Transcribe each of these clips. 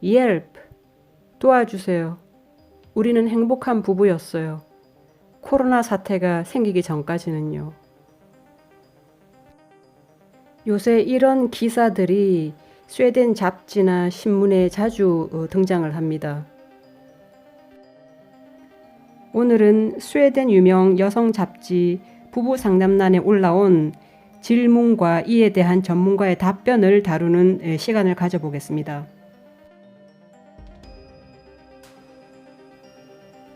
Help! 도와주세요. 우리는 행복한 부부였어요. 코로나 사태가 생기기 전까지는요. 요새 이런 기사들이 스웨덴 잡지나 신문에 자주 등장을 합니다. 오늘은 스웨덴 유명 여성 잡지 부부 상담란에 올라온 질문과 이에 대한 전문가의 답변을 다루는 시간을 가져보겠습니다.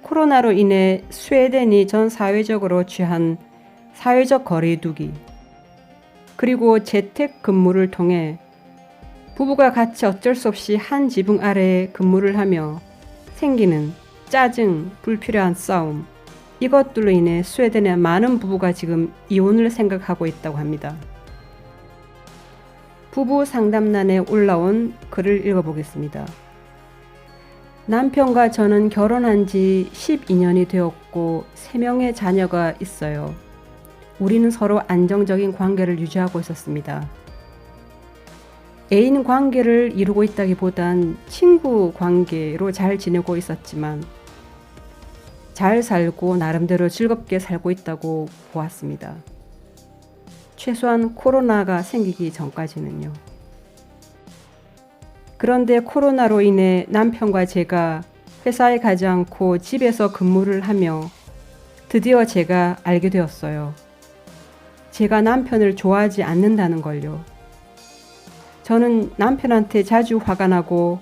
코로나로 인해 스웨덴이 전 사회적으로 취한 사회적 거리두기, 그리고 재택 근무를 통해 부부가 같이 어쩔 수 없이 한 지붕 아래에 근무를 하며 생기는 짜증, 불필요한 싸움, 이것들로 인해 스웨덴의 많은 부부가 지금 이혼을 생각하고 있다고 합니다. 부부 상담란에 올라온 글을 읽어보겠습니다. 남편과 저는 결혼한 지 12년이 되었고 3명의 자녀가 있어요. 우리는 서로 안정적인 관계를 유지하고 있었습니다. 애인 관계를 이루고 있다기보단 친구 관계로 잘 지내고 있었지만 잘 살고 나름대로 즐겁게 살고 있다고 보았습니다. 최소한 코로나가 생기기 전까지는요. 그런데 코로나로 인해 남편과 제가 회사에 가지 않고 집에서 근무를 하며 드디어 제가 알게 되었어요. 제가 남편을 좋아하지 않는다는 걸요. 저는 남편한테 자주 화가 나고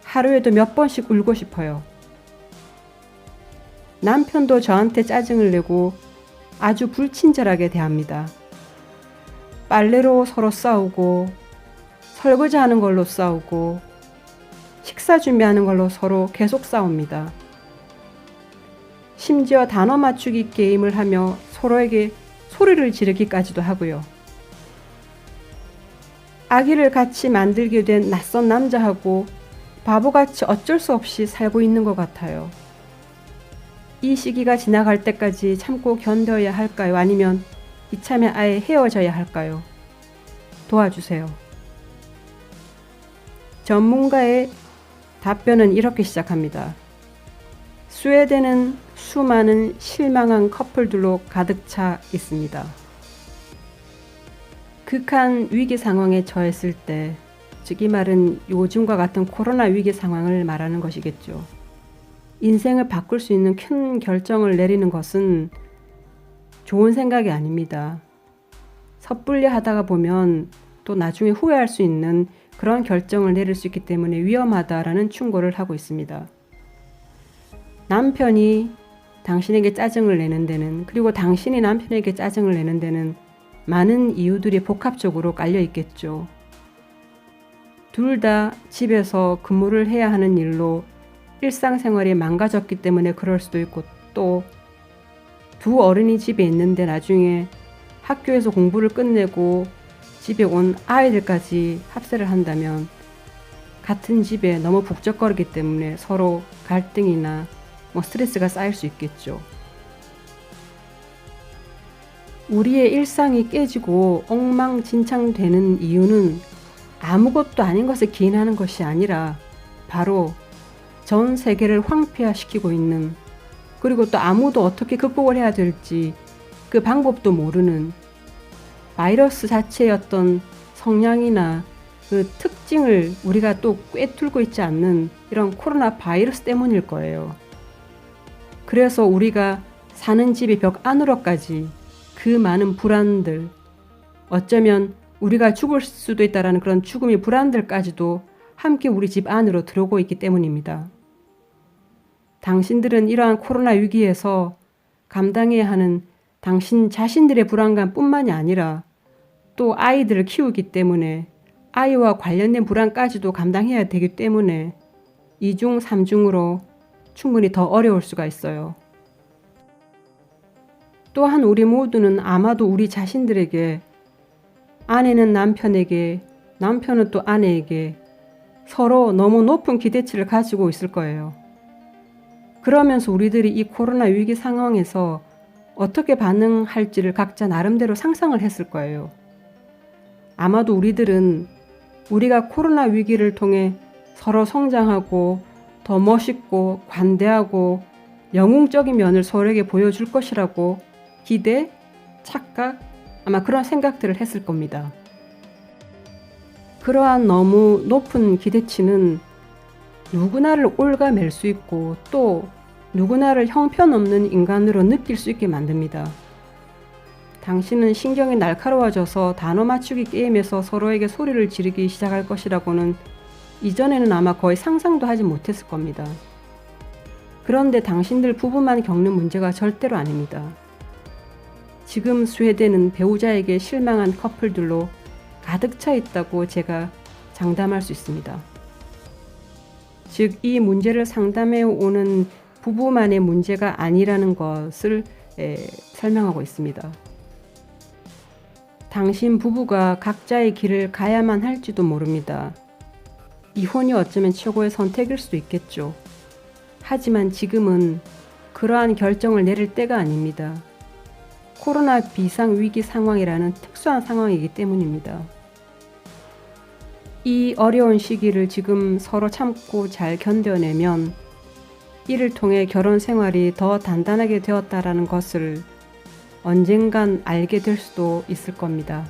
하루에도 몇 번씩 울고 싶어요. 남편도 저한테 짜증을 내고 아주 불친절하게 대합니다. 빨래로 서로 싸우고 설거지하는 걸로 싸우고 식사 준비하는 걸로 서로 계속 싸웁니다. 심지어 단어 맞추기 게임을 하며 서로에게 소리를 지르기까지도 하고요. 아기를 같이 만들게 된 낯선 남자하고 바보같이 어쩔 수 없이 살고 있는 것 같아요. 이 시기가 지나갈 때까지 참고 견뎌야 할까요? 아니면 이참에 아예 헤어져야 할까요? 도와주세요. 전문가의 답변은 이렇게 시작합니다. 스웨덴은 수많은 실망한 커플들로 가득 차 있습니다. 극한 위기 상황에 처했을 때, 즉 이 말은 요즘과 같은 코로나 위기 상황을 말하는 것이겠죠. 인생을 바꿀 수 있는 큰 결정을 내리는 것은 좋은 생각이 아닙니다. 섣불리 하다가 보면 또 나중에 후회할 수 있는 그런 결정을 내릴 수 있기 때문에 위험하다라는 충고를 하고 있습니다. 남편이 당신에게 짜증을 내는 데는, 그리고 당신이 남편에게 짜증을 내는 데는 많은 이유들이 복합적으로 깔려 있겠죠. 둘 다 집에서 근무를 해야 하는 일로 일상생활이 망가졌기 때문에 그럴 수도 있고, 또 두 어른이 집에 있는데 나중에 학교에서 공부를 끝내고 집에 온 아이들까지 합세를 한다면 같은 집에 너무 북적거리기 때문에 서로 갈등이나 스트레스가 쌓일 수 있겠죠. 우리의 일상이 깨지고 엉망진창되는 이유는 아무것도 아닌 것을 기인하는 것이 아니라 바로 전 세계를 황폐화시키고 있는, 그리고 또 아무도 어떻게 극복을 해야 될지 그 방법도 모르는 바이러스 자체의 어떤 성향이나 그 특징을 우리가 또 꿰뚫고 있지 않는 이런 코로나 바이러스 때문일 거예요. 그래서 우리가 사는 집의 벽 안으로까지 그 많은 불안들, 어쩌면 우리가 죽을 수도 있다라는 그런 죽음의 불안들까지도 함께 우리 집 안으로 들어오고 있기 때문입니다. 당신들은 이러한 코로나 위기에서 감당해야 하는 당신 자신들의 불안감뿐만이 아니라 또 아이들을 키우기 때문에 아이와 관련된 불안까지도 감당해야 되기 때문에 2중, 3중으로 충분히 더 어려울 수가 있어요. 또한 우리 모두는 아마도 우리 자신들에게, 아내는 남편에게, 남편은 또 아내에게 서로 너무 높은 기대치를 가지고 있을 거예요. 그러면서 우리들이 이 코로나 위기 상황에서 어떻게 반응할지를 각자 나름대로 상상을 했을 거예요. 아마도 우리들은 우리가 코로나 위기를 통해 서로 성장하고 더 멋있고 관대하고 영웅적인 면을 서로에게 보여줄 것이라고 기대, 착각, 아마 그런 생각들을 했을 겁니다. 그러한 너무 높은 기대치는 누구나를 올가맬 수 있고 또 누구나를 형편없는 인간으로 느낄 수 있게 만듭니다. 당신은 신경이 날카로워져서 단어 맞추기 게임에서 서로에게 소리를 지르기 시작할 것이라고는 이전에는 아마 거의 상상도 하지 못했을 겁니다. 그런데 당신들 부부만 겪는 문제가 절대로 아닙니다. 지금 스웨덴은 배우자에게 실망한 커플들로 가득 차 있다고 제가 장담할 수 있습니다. 즉, 이 문제를 상담해 오는 부부만의 문제가 아니라는 것을 설명하고 있습니다. 당신 부부가 각자의 길을 가야만 할지도 모릅니다. 이혼이 어쩌면 최고의 선택일 수도 있겠죠. 하지만 지금은 그러한 결정을 내릴 때가 아닙니다. 코로나 비상위기 상황이라는 특수한 상황이기 때문입니다. 이 어려운 시기를 지금 서로 참고 잘 견뎌내면 이를 통해 결혼 생활이 더 단단하게 되었다라는 것을 언젠간 알게 될 수도 있을 겁니다.